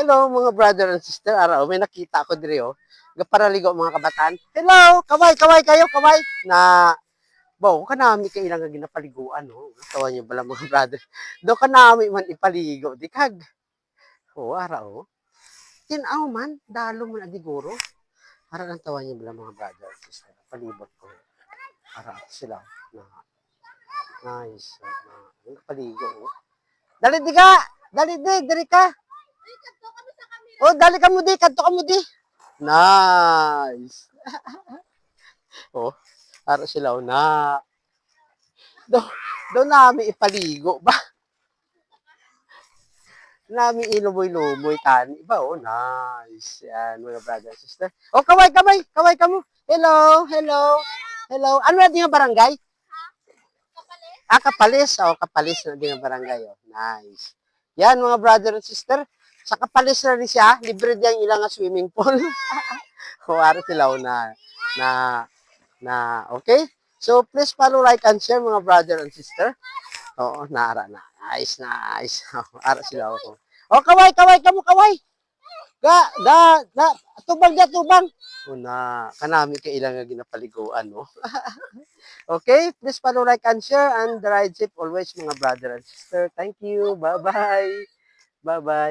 Hello mga brother and sister. Araw, may nakita ako diri oh. Gaparaligo mga kabataan. Hello, kaway kayo, kaway. Na Baw, kanami kay ilang nga ginapaliguan no. Tawa niyo bala mga brother. Do kanami man ipaligo di kag. Oh, araw. Tinaw man, dalo man adiguro. Ara lang tawa niyo bala mga brother and sister. Palibot ko. Ara sila na nice. Paligo. Oh. Dali di ka. Dali ka. Oh, dali ka mo di, kadto ka mo di. Nice. Oh, para sila oh, na. Do, do nami ipaligo ba? Nami ilumoy-lumoy tani ba? Oh, nice. Yan, mga brother and sister. Oh, kaway ka mo. Hello. Ano na din ang barangay? Kapalis. Oh, Kapalis na din ang barangay. Oh, nice. Yan, mga brother and sister. Sa Kapalis na rin siya, libre din ilang swimming pool. Kuwari sila na okay? So, please follow, like, and share mga brother and sister. Oo, naara na. Nice. Ara sila ako. Oh, kaway. Tubang. Una, kanami ka ilang nga ginapaliguan, no? Okay, please follow, like, and share, and ride safe always mga brother and sister. Thank you. Bye-bye. Bye-bye.